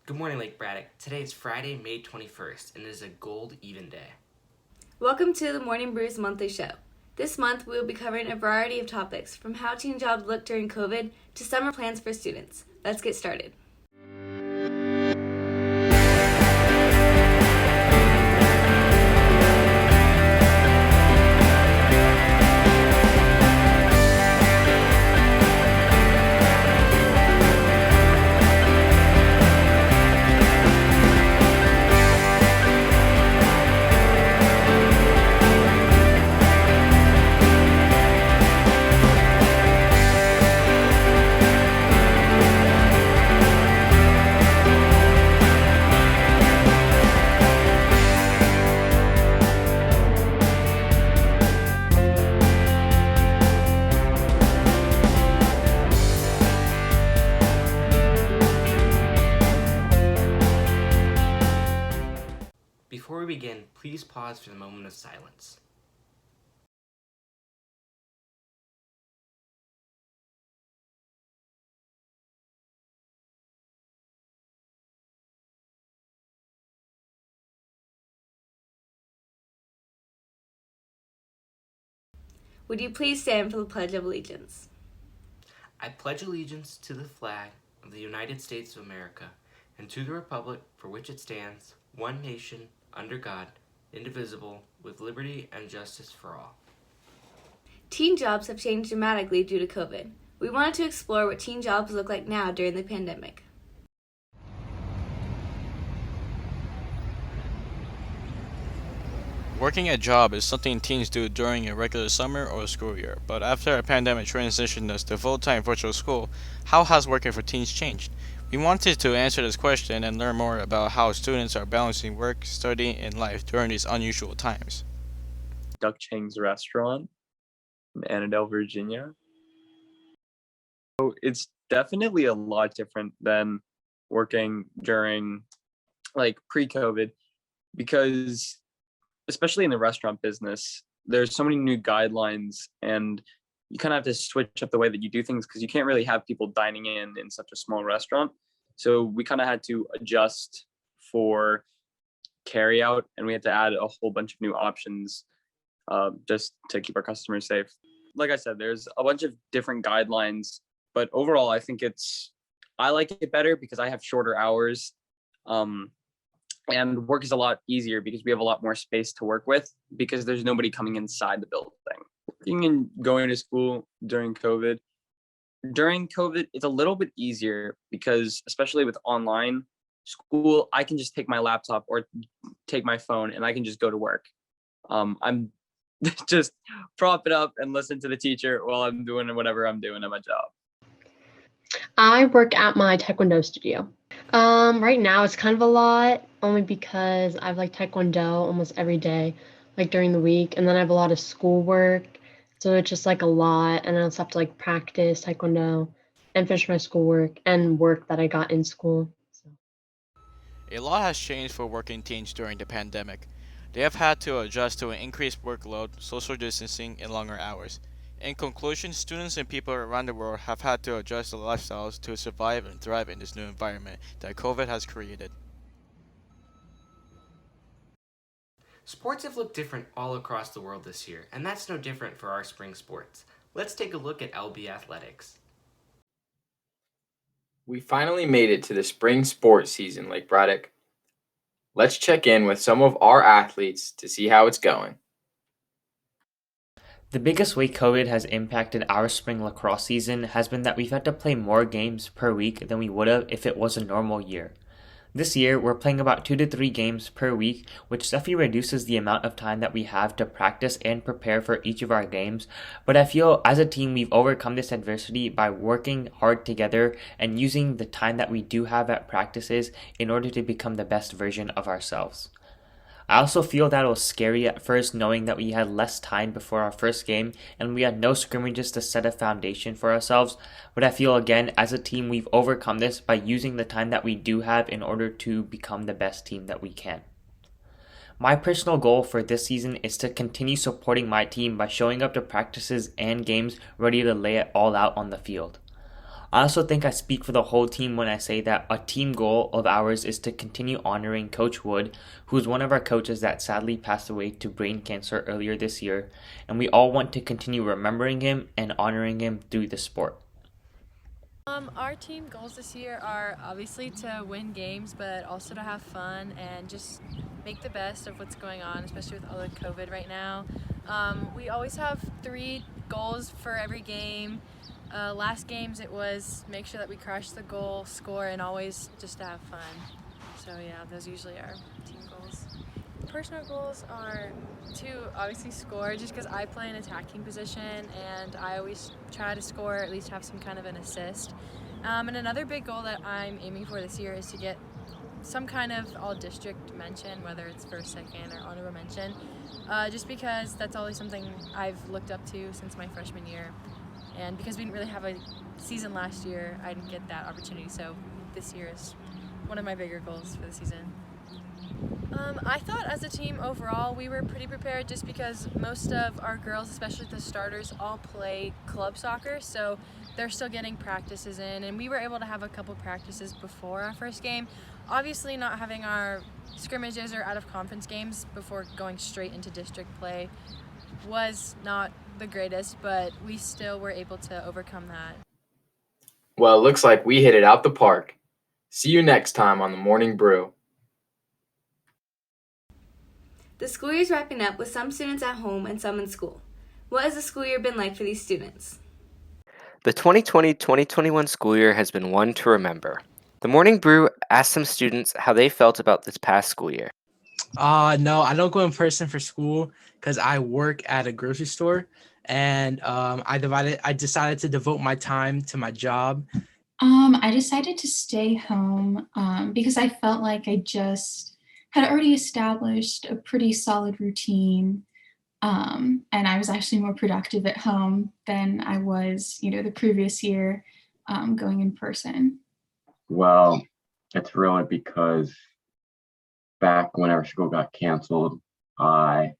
Good morning, Lake Braddock. Today is Friday, May 21st, and it is a gold even day. Welcome to the Morning Brew's monthly show. This month, we will be covering a variety of topics, from how teen jobs look during COVID to summer plans for students. Let's get started. Before we begin, please pause for the moment of silence. Would you please stand for the Pledge of Allegiance? I pledge allegiance to the flag of the United States of America and to the republic for which it stands, one nation, under God, indivisible, with liberty and justice for all. Teen jobs have changed dramatically due to COVID. We wanted to explore what teen jobs look like now during the pandemic. Working a job is something teens do during a regular summer or school year, but after a pandemic transitioned us to full-time virtual school, how has working for teens changed? We wanted to answer this question and learn more about how students are balancing work, study, and life during these unusual times. Duck Chang's restaurant in Annandale, Virginia. So it's definitely a lot different than working during pre-COVID because especially in the restaurant business, there's so many new guidelines and you kind of have to switch up the way that you do things because you can't really have people dining in such a small restaurant. So we kind of had to adjust for carry out and we had to add a whole bunch of new options just to keep our customers safe. Like I said, there's a bunch of different guidelines, but overall, I think I like it better because I have shorter hours. And work is a lot easier because we have a lot more space to work with because there's nobody coming inside the building. Working and going to school during COVID, it's a little bit easier because especially with online school, I can just take my laptop or take my phone and I can just go to work. I'm just prop it up and listen to the teacher while I'm doing whatever I'm doing at my job. I work at my Taekwondo studio. Right now it's kind of a lot, only because I have Taekwondo almost every day, during the week, and then I have a lot of schoolwork, so it's just a lot, and I also have to practice Taekwondo and finish my schoolwork and work that I got in school. So. A lot has changed for working teens during the pandemic. They have had to adjust to an increased workload, social distancing, and longer hours. In conclusion, students and people around the world have had to adjust their lifestyles to survive and thrive in this new environment that COVID has created. Sports have looked different all across the world this year, and that's no different for our spring sports. Let's take a look at LB Athletics. We finally made it to the spring sports season, Lake Braddock. Let's check in with some of our athletes to see how it's going. The biggest way COVID has impacted our spring lacrosse season has been that we've had to play more games per week than we would have if it was a normal year. This year, we're playing about 2 to 3 games per week, which definitely reduces the amount of time that we have to practice and prepare for each of our games. But I feel as a team, we've overcome this adversity by working hard together and using the time that we do have at practices in order to become the best version of ourselves. I also feel that it was scary at first knowing that we had less time before our first game and we had no scrimmages to set a foundation for ourselves, but I feel again as a team we've overcome this by using the time that we do have in order to become the best team that we can. My personal goal for this season is to continue supporting my team by showing up to practices and games ready to lay it all out on the field. I also think I speak for the whole team when I say that a team goal of ours is to continue honoring Coach Wood, who's one of our coaches that sadly passed away to brain cancer earlier this year, and we all want to continue remembering him and honoring him through the sport. Our team goals this year are obviously to win games, but also to have fun and just make the best of what's going on, especially with all the COVID right now. We always have 3 goals for every game. Last games it was make sure that we crush the goal, score, and always just to have fun. So yeah, those usually are team goals. Personal goals are to obviously score, just because I play an attacking position and I always try to score, at least have some kind of an assist. And another big goal that I'm aiming for this year is to get some kind of all-district mention, whether it's first, second, or honorable mention, just because that's always something I've looked up to since my freshman year. And because we didn't really have a season last year, I didn't get that opportunity, so this year is one of my bigger goals for the season. I thought as a team overall we were pretty prepared, just because most of our girls, especially the starters, all play club soccer, so they're still getting practices in, and we were able to have a couple practices before our first game. Obviously not having our scrimmages or out of conference games before going straight into district play was not the greatest, but we still were able to overcome that. Well, it looks like we hit it out the park. See you next time on the Morning Brew. The school year is wrapping up with some students at home and some in school. What has the school year been like for these students? The 2020-2021 school year has been one to remember. The Morning Brew asked some students how they felt about this past school year. No, I don't go in person for school because I work at a grocery store, and I decided to devote my time to my job. I decided to stay home because I felt like I just had already established a pretty solid routine. And I was actually more productive at home than I was, the previous year going in person. Well, it's really because back whenever school got canceled, I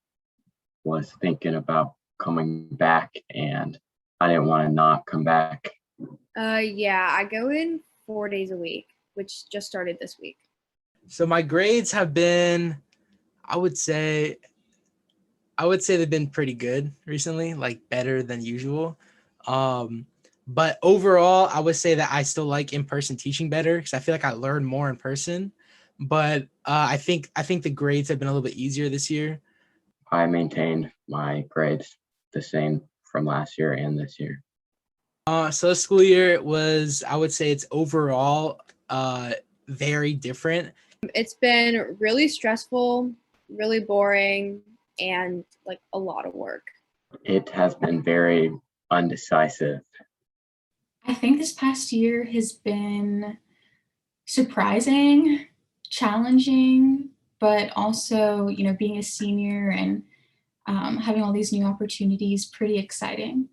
was thinking about coming back and I didn't want to not come back. Yeah, I go in 4 days a week, which just started this week. So my grades have been, I would say they've been pretty good recently, like better than usual. But overall, I would say that I still like in-person teaching better because I feel like I learn more in person. But I think the grades have been a little bit easier this year. I maintained my grades the same from last year and this year. So the school year was, I would say it's overall very different. It's been really stressful, really boring, and like a lot of work. It has been very undecisive. I think this past year has been surprising, challenging, but also, being a senior and having all these new opportunities, pretty exciting.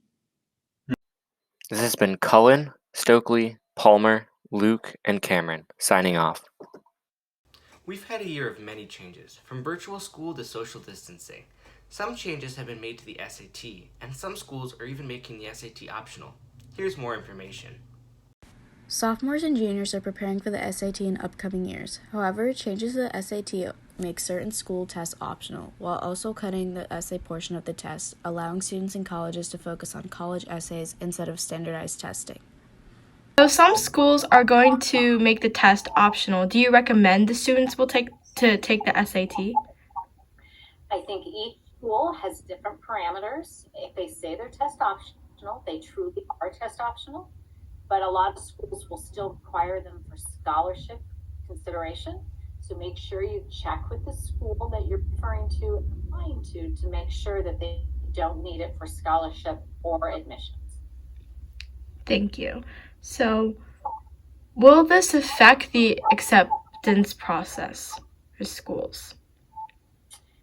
This has been Cullen, Stokely, Palmer, Luke, and Cameron signing off. We've had a year of many changes, from virtual school to social distancing. Some changes have been made to the SAT, and some schools are even making the SAT optional. Here's more information. Sophomores and juniors are preparing for the SAT in upcoming years. However, changes to the SAT make certain school tests optional, while also cutting the essay portion of the test, allowing students in colleges to focus on college essays instead of standardized testing. So some schools are going to make the test optional. Do you recommend the students will take the SAT? I think each school has different parameters. If they say they're test optional, they truly are test optional. But a lot of schools will still require them for scholarship consideration. So make sure you check with the school that you're referring to and applying to make sure that they don't need it for scholarship or admissions. Thank you. So, will this affect the acceptance process for schools?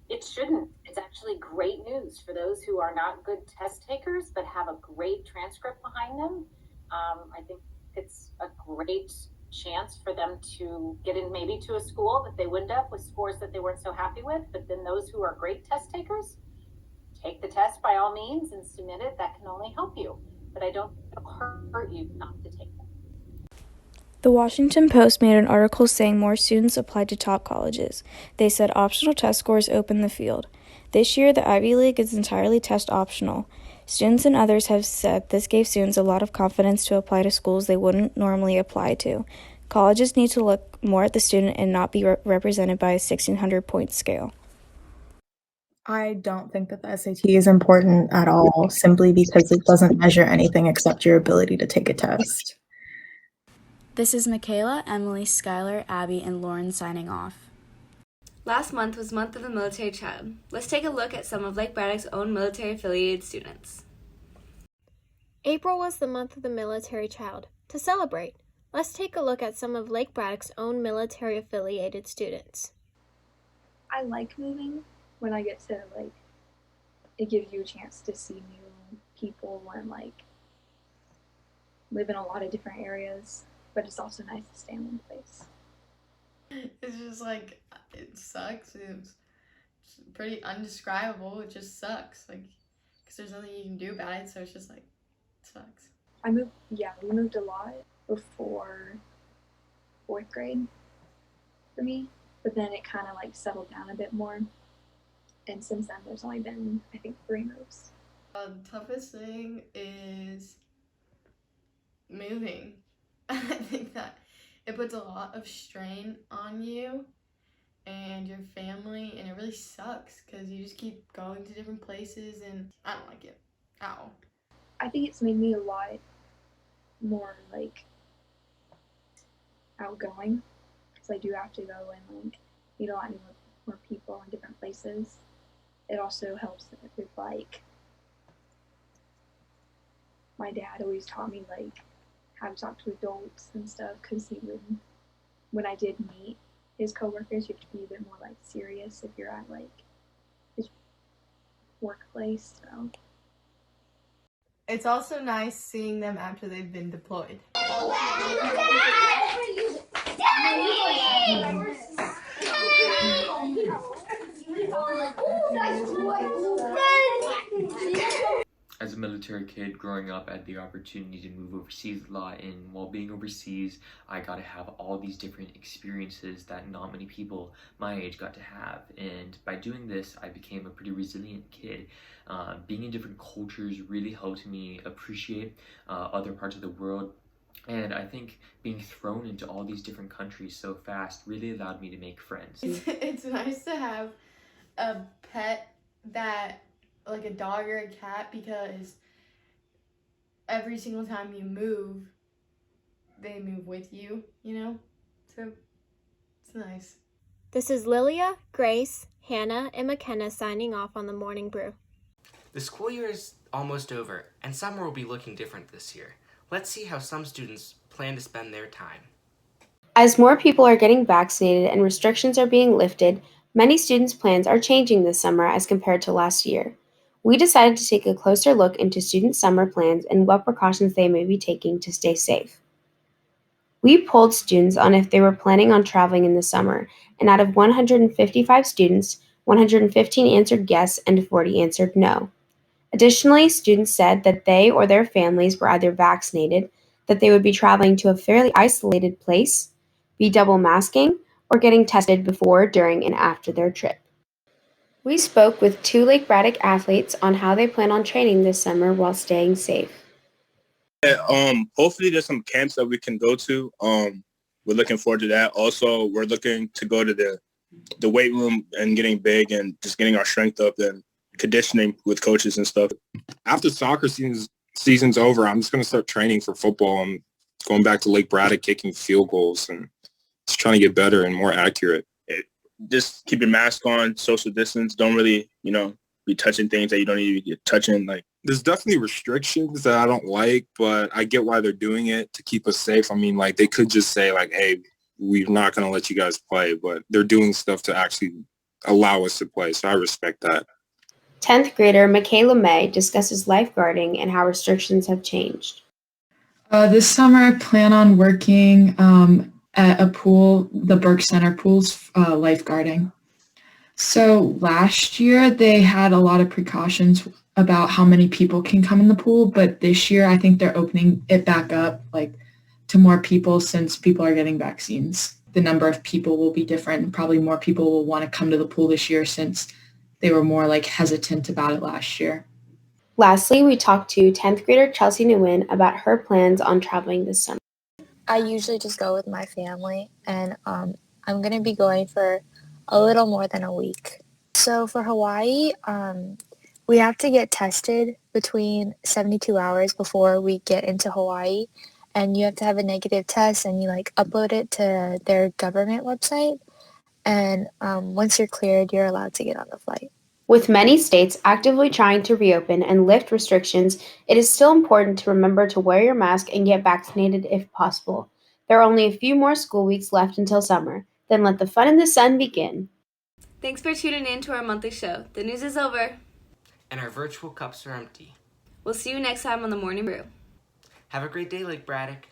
It shouldn't. It's actually great news for those who are not good test takers but have a great transcript behind them. I think it's a great chance for them to get in maybe to a school that they wouldn't have with scores that they weren't so happy with. But then those who are great test takers, take the test by all means and submit it. That can only help you. But I don't think it'll hurt you not to take it. The Washington Post made an article saying more students applied to top colleges. They said optional test scores open the field. This year, the Ivy League is entirely test optional. Students and others have said this gave students a lot of confidence to apply to schools they wouldn't normally apply to. Colleges need to look more at the student and not be represented by a 1,600-point scale. I don't think that the SAT is important at all, simply because it doesn't measure anything except your ability to take a test. This is Michaela, Emily, Skylar, Abby, and Lauren signing off. Last month was Month of the Military Child. Let's take a look at some of Lake Braddock's own military-affiliated students. April was the month of the military child. To celebrate, let's take a look at some of Lake Braddock's own military-affiliated students. I like moving when I get to, it gives you a chance to see new people and, live in a lot of different areas, but it's also nice to stay in one place. It's just it sucks. It's pretty undescribable. It just sucks. Because there's nothing you can do about it, so it's just it sucks. We moved a lot before 4th grade for me, but then it kind of settled down a bit more. And since then, there's only been, I think, 3 moves. The toughest thing is moving. I think that it puts a lot of strain on you and your family, and it really sucks because you just keep going to different places, and I don't like it at all. I think it's made me a lot more outgoing, because I do have to go and meet a lot more people in different places. It also helps with my dad always taught me how to talk to adults and stuff, because he would, when I did meet his coworkers, you have to be a bit more serious if you're at his workplace. So It's also nice seeing them after they've been deployed. As a military kid growing up, I had the opportunity to move overseas a lot, and while being overseas, I got to have all these different experiences that not many people my age got to have. And by doing this, I became a pretty resilient kid. Being in different cultures really helped me appreciate other parts of the world. And I think being thrown into all these different countries so fast really allowed me to make friends. It's nice to have a pet that, like a dog or a cat, because every single time you move, they move with you, So it's nice. This is Lilia, Grace, Hannah, and McKenna signing off on the Morning Brew. The school year is almost over, and summer will be looking different this year. Let's see how some students plan to spend their time. As more people are getting vaccinated and restrictions are being lifted, many students' plans are changing this summer as compared to last year. We decided to take a closer look into student summer plans and what precautions they may be taking to stay safe. We polled students on if they were planning on traveling in the summer, and out of 155 students, 115 answered yes and 40 answered no. Additionally, students said that they or their families were either vaccinated, that they would be traveling to a fairly isolated place, be double masking, or getting tested before, during, and after their trip. We spoke with 2 Lake Braddock athletes on how they plan on training this summer while staying safe. Hopefully there's some camps that we can go to. We're looking forward to that. Also, we're looking to go to the weight room and getting big and just getting our strength up and conditioning with coaches and stuff. After soccer season's over, I'm just going to start training for football. I'm going back to Lake Braddock, kicking field goals and just trying to get better and more accurate. Just keep your mask on, social distance. Don't really, be touching things that you don't need to be touching. There's definitely restrictions that I don't like, but I get why they're doing it to keep us safe. I mean, they could just say hey, we're not going to let you guys play, but they're doing stuff to actually allow us to play. So I respect that. 10th grader Michaela May discusses lifeguarding and how restrictions have changed. This summer, I plan on working at a pool, the Burke Center Pool's lifeguarding. So last year, they had a lot of precautions about how many people can come in the pool, but this year, I think they're opening it back up, to to more people since people are getting vaccines. The number of people will be different, and probably more people will want to come to the pool this year since they were more like hesitant about it last year. Lastly, we talked to 10th grader Chelsea Nguyen about her plans on traveling this summer. I usually just go with my family, and I'm going to be going for a little more than a week. So for Hawaii, we have to get tested between 72 hours before we get into Hawaii, and you have to have a negative test, and you upload it to their government website, and once you're cleared, you're allowed to get on the flight. With many states actively trying to reopen and lift restrictions, it is still important to remember to wear your mask and get vaccinated if possible. There are only a few more school weeks left until summer. Then let the fun in the sun begin. Thanks for tuning in to our monthly show. The news is over. And our virtual cups are empty. We'll see you next time on the Morning Brew. Have a great day, Lake Braddock.